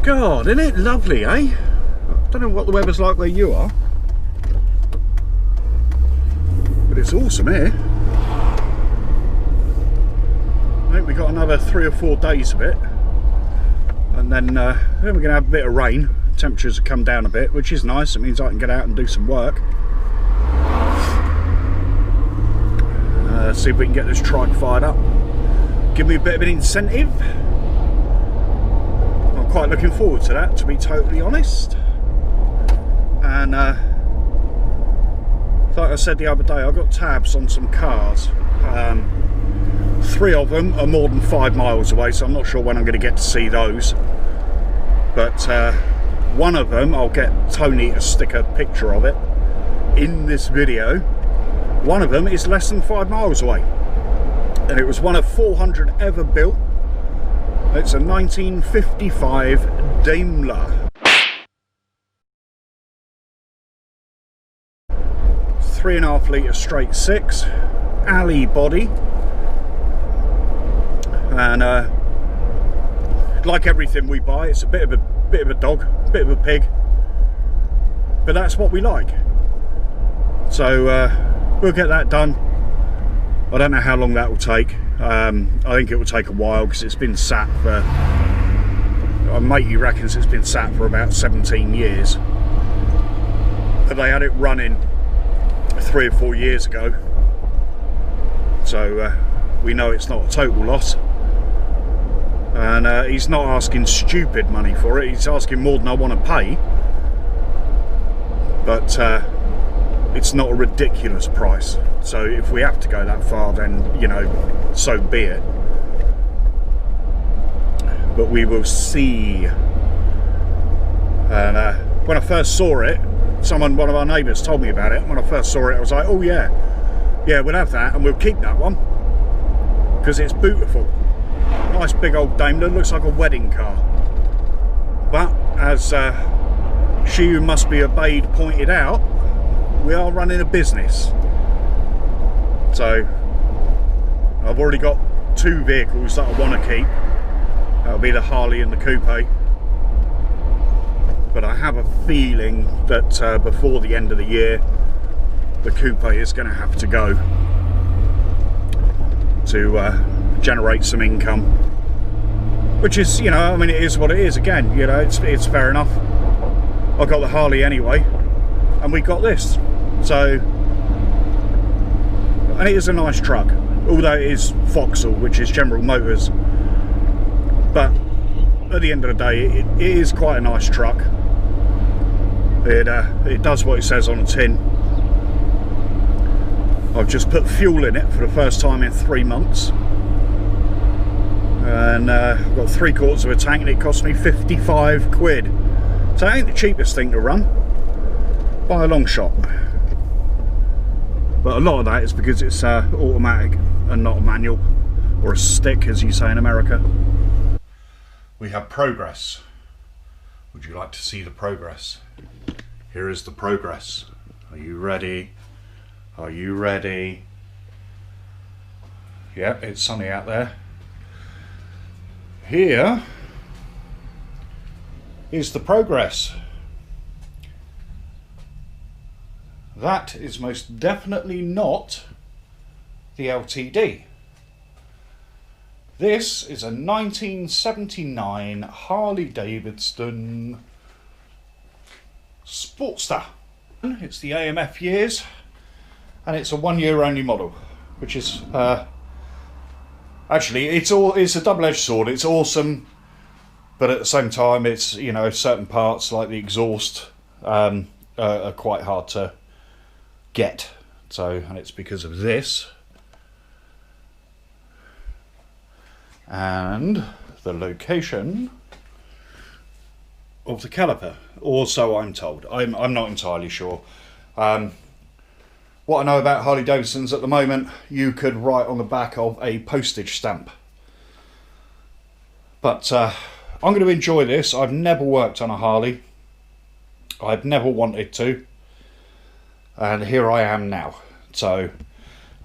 God, isn't it lovely, eh? I don't know what the weather's like where you are, but it's awesome here. I think we got another 3 or 4 days of it, and then we're going to have a bit of rain. Temperatures have come down a bit, which is nice. It means I can get out and do some work. See if we can get this trike fired up. Give me a bit of an incentive. I'm quite looking forward to that, to be totally honest. And like I said the other day, I got tabs on some cars. 3 of them are more than 5 miles away, so I'm not sure when I'm going to get to see those. But one of them, I'll get Tony to stick a picture of it in this video. One of them is less than 5 miles away, and it was one of 400 ever built. It's a 1955 Daimler. 3.5 litre straight 6, alley body, and like everything we buy, it's a bit of a dog, a bit of a pig, but that's what we like. So we'll get that done. I don't know how long that will take. I think it will take a while because it's been sat for, my matey reckons it's been sat for about 17 years. But they had it running 3 or 4 years ago. So we know it's not a total loss. And he's not asking stupid money for it. He's asking more than I want to pay. But it's not a ridiculous price, so if we have to go that far, then, you know, so be it. But we will see. And when I first saw it, one of our neighbours told me about it. When I first saw it, I was like, oh yeah, we'll have that, and we'll keep that one because it's beautiful. Nice big old Daimler, looks like a wedding car. But as she who must be obeyed pointed out, we are running a business. So I've already got 2 vehicles that I want to keep. That'll be the Harley and the coupe. But I have a feeling that before the end of the year, the coupe is going to have to go to generate some income. Which is, you know, I mean, it is what it is. Again, you know, it's fair enough. I got the Harley anyway, and we got this. So, and it is a nice truck, although it is Vauxhall, which is General Motors. But at the end of the day, it is quite a nice truck. It does what it says on the tin. I've just put fuel in it for the first time in 3 months, and I've got 3/4 of a tank, and it cost me 55 quid. So it ain't the cheapest thing to run by a long shot. But a lot of that is because it's automatic and not a manual, or a stick as you say in America. We have progress. Would you like to see the progress? Here is the progress. Are you ready? Are you ready? Yeah, it's sunny out there. Here is the progress. That is most definitely not the LTD. This is a 1979 Harley Davidson Sportster. It's the AMF years, and it's a 1 year only model, which is actually it's a double-edged sword. It's awesome, but at the same time, it's, you know, certain parts like the exhaust are quite hard to get. So, and it's because of this and the location of the caliper, or so I'm told. I'm not entirely sure. What I know about Harley Davidsons at the moment, you could write on the back of a postage stamp. But I'm going to enjoy this. I've never worked on a Harley. I've never wanted to. And here I am now. So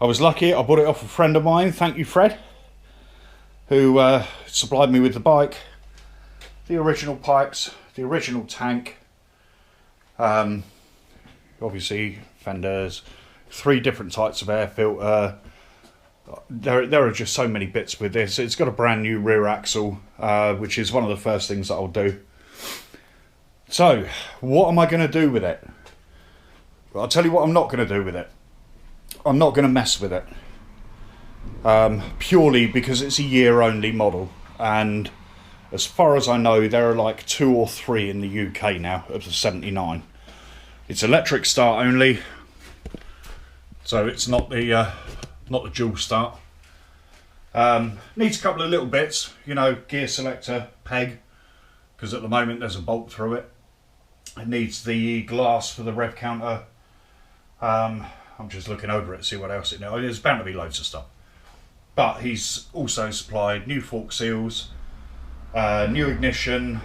I was lucky. I bought it off a friend of mine. Thank you, Fred, who supplied me with the bike. the original pipes, the original tank, obviously fenders, 3 different types of air filter. There are just so many bits with this. It's got a brand new rear axle, which is one of the first things that I'll do. So, what am I going to do with it? Well, I'll tell you what I'm not going to do with it. I'm not going to mess with it. Purely because it's a year only model, and as far as I know there are like 2 or 3 in the UK now of the 79. It's electric start only, so it's not the dual start. Needs a couple of little bits, you know, gear selector peg, because at the moment there's a bolt through it. It needs the glass for the rev counter. I'm just looking over it to see what else it knows. There's bound to be loads of stuff. But he's also supplied new fork seals, new ignition,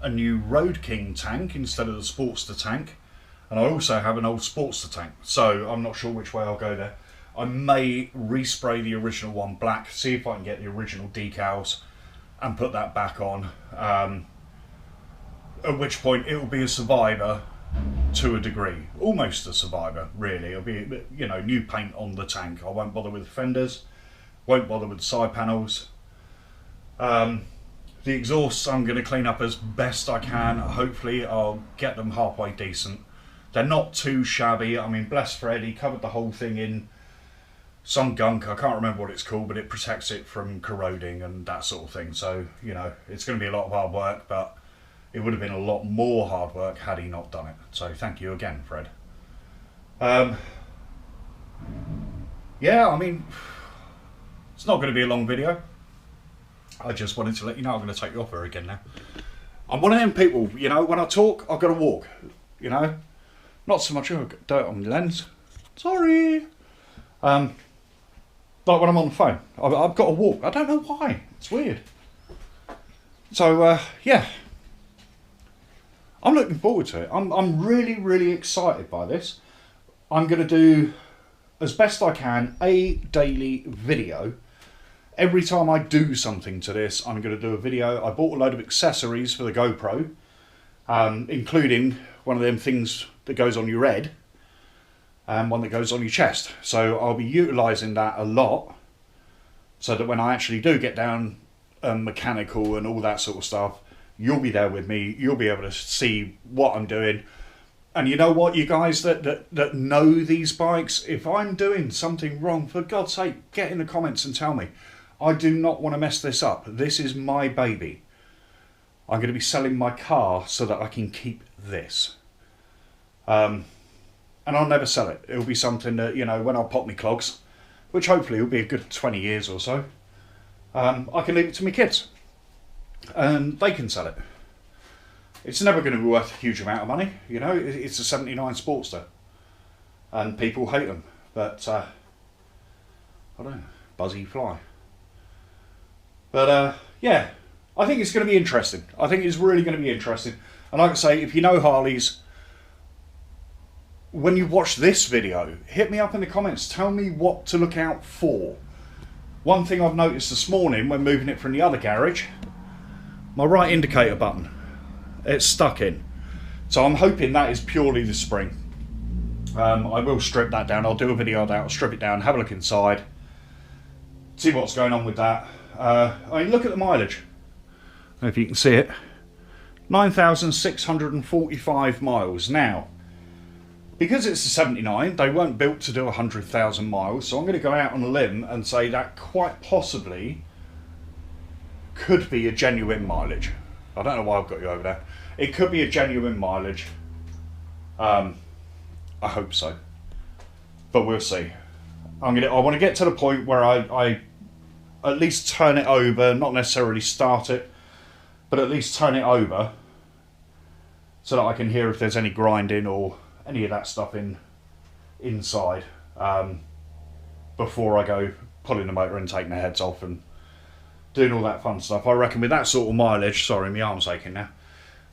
a new Road King tank instead of the Sportster tank, and I also have an old Sportster tank, so I'm not sure which way I'll go there. I may respray the original one black, see if I can get the original decals and put that back on, at which point it will be a survivor to a degree, almost a survivor really. It'll be, you know, new paint on the tank. I won't bother with fenders, won't bother with side panels. The exhausts I'm going to clean up as best I can. Hopefully I'll get them halfway decent. They're not too shabby. I mean, bless Fred, he covered the whole thing in some gunk, I can't remember what it's called, but it protects it from corroding and that sort of thing. So, you know, it's going to be a lot of hard work, but it would have been a lot more hard work had he not done it. So thank you again, Fred. Yeah, I mean, it's not going to be a long video. I just wanted to let you know I'm going to take you off her again now. I'm one of them people, you know, when I talk, I've got to walk, you know. Not so much, oh, I've got dirt on the lens. Sorry. Like when I'm on the phone, I've got to walk. I don't know why. It's weird. So, yeah. I'm looking forward to it. I'm really, really excited by this. I'm going to do, as best I can, a daily video. Every time I do something to this, I'm going to do a video. I bought a load of accessories for the GoPro, including one of them things that goes on your head and one that goes on your chest. So I'll be utilising that a lot, so that when I actually do get down mechanical and all that sort of stuff, you'll be there with me. You'll be able to see what I'm doing. And you know what, you guys that know these bikes, if I'm doing something wrong, for God's sake, get in the comments and tell me. I do not want to mess this up. This is my baby. I'm going to be selling my car so that I can keep this. And I'll never sell it. It'll be something that, you know, when I pop my clogs, which hopefully will be a good 20 years or so, I can leave it to my kids. And they can sell it. It's never going to be worth a huge amount of money, you know. It's a 79 Sportster, and people hate them, but I don't know, buzzy fly. But yeah, I think it's going to be interesting. I think it's really going to be interesting. And like I say, if you know Harleys, when you watch this video, hit me up in the comments, tell me what to look out for. One thing I've noticed this morning when moving it from the other garage, my right indicator button, it's stuck in. So I'm hoping that is purely the spring. I will strip that down. I'll do a video of that. I'll strip it down, have a look inside, see what's going on with that. I mean, look at the mileage. I don't know if you can see it. 9,645 miles. Now, because it's a 79, they weren't built to do 100,000 miles. So I'm going to go out on a limb and say that quite possibly could be a genuine mileage. I don't know why I've got you over there. It could be a genuine mileage. I hope so, but we'll see. I want to get to the point where I at least turn it over, not necessarily start it, but at least turn it over, so that I can hear if there's any grinding or any of that stuff inside, before I go pulling the motor and taking the heads off and doing all that fun stuff. I reckon with that sort of mileage, sorry, my arm's aching now.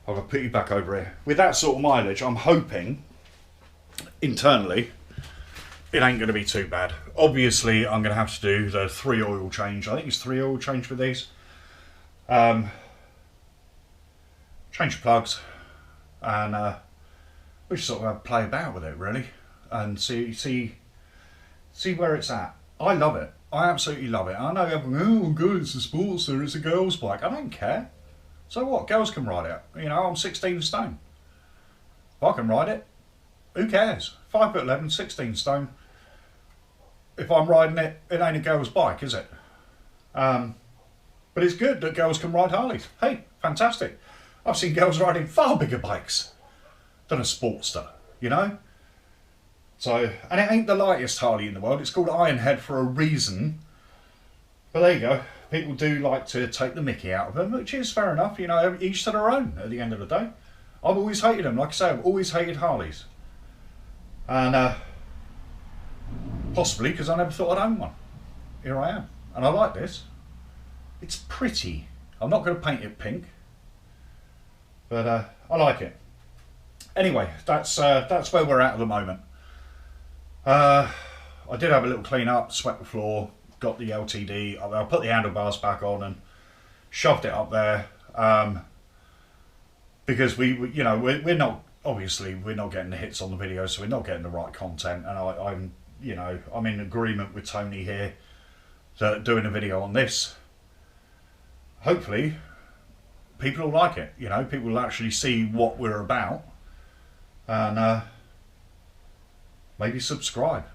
I'll put you back over here. With that sort of mileage, I'm hoping, internally, it ain't going to be too bad. Obviously, I'm going to have to do the 3 oil change. I think it's 3 oil change with these. change the plugs, and we just sort of play about with it really, and see where it's at. I love it. I absolutely love it. I know everyone, oh good, it's a Sportster, it's a girl's bike. I don't care. So what? Girls can ride it. You know, I'm 16 stone. If I can ride it, who cares? 5'11", 16 stone. If I'm riding it, it ain't a girl's bike, is it? But it's good that girls can ride Harleys. Hey, fantastic. I've seen girls riding far bigger bikes than a Sportster, you know? So, and it ain't the lightest Harley in the world. It's called Ironhead for a reason. But there you go. People do like to take the mickey out of them, which is fair enough. You know, each to their own at the end of the day. I've always hated them. Like I say, I've always hated Harleys. And possibly because I never thought I'd own one. Here I am. And I like this. It's pretty. I'm not going to paint it pink. But I like it. Anyway, that's where we're at the moment. I did have a little clean up, swept the floor, got the LTD. I put the handlebars back on and shoved it up there. Because we're not, obviously we're not getting the hits on the video, so we're not getting the right content. And I'm in agreement with Tony here that doing a video on this, hopefully people will like it. You know, people will actually see what we're about, and maybe subscribe.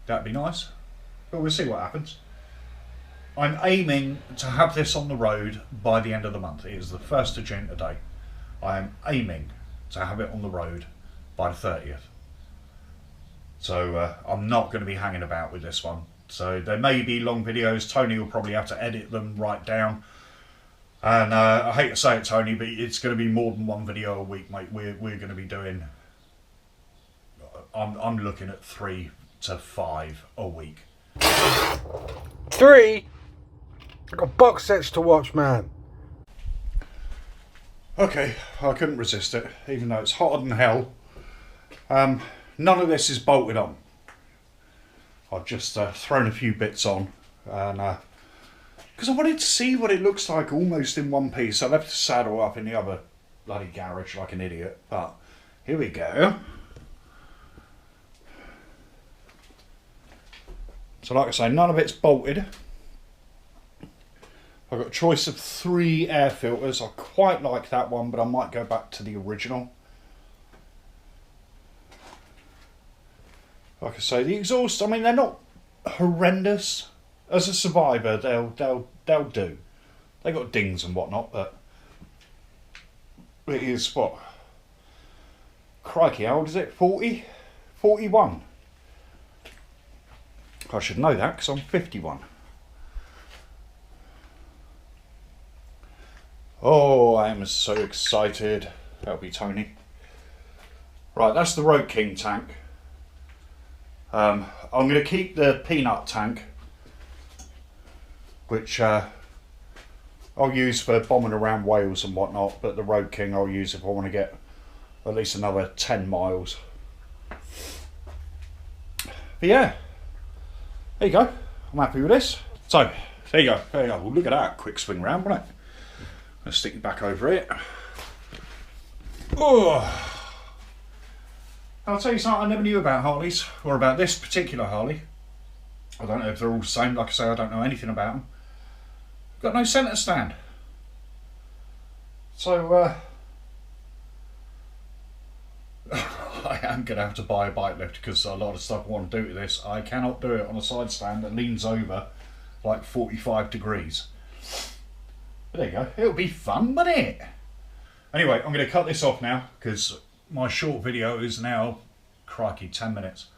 That'd be nice, but we'll see what happens. I'm aiming to have this on the road by the end of the month. It is the 1st of June today. I am aiming to have it on the road by the 30th. So I'm not going to be hanging about with this one. So there may be long videos. Tony will probably have to edit them right down. And I hate to say it, Tony, but it's going to be more than one video a week, mate. We're going to be doing, I'm looking at 3 to 5 a week. 3? I got box sets to watch, man. Okay, I couldn't resist it, even though it's hotter than hell. None of this is bolted on. I've just thrown a few bits on, and because I wanted to see what it looks like almost in one piece. I left the saddle up in the other bloody garage like an idiot, but here we go. So like I say, none of it's bolted. I've got a choice of 3 air filters. I quite like that one, but I might go back to the original. Like I say, the exhaust, I mean, they're not horrendous. As a survivor, they'll do. They got dings and whatnot, but it is what? Crikey, how old is it? 40? 41. I should know that because I'm 51. Oh, I am so excited. That'll be Tony. Right, that's the Road King tank. I'm going to keep the peanut tank, which I'll use for bombing around Wales and whatnot, but the Road King I'll use if I want to get at least another 10 miles. But yeah, there you go. I'm happy with this. So, there you go. There you go. Well, look at that. Quick swing round, wasn't it? I'll stick it back over it. Oh. I'll tell you something I never knew about Harleys, or about this particular Harley. I don't know if they're all the same. Like I say, I don't know anything about them. Got no centre stand. So, I am going to have to buy a bike lift because a lot of stuff I want to do to this, I cannot do it on a side stand that leans over like 45 degrees. But there you go. It'll be fun, won't it? Anyway, I'm going to cut this off now because my short video is now, crikey, 10 minutes.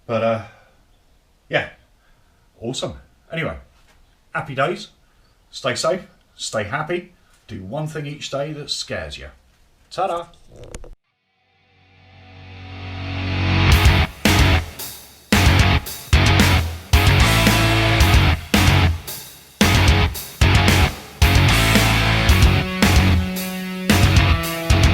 But, yeah, awesome. Anyway, happy days. Stay safe, stay happy. Do one thing each day that scares you. Ta-da!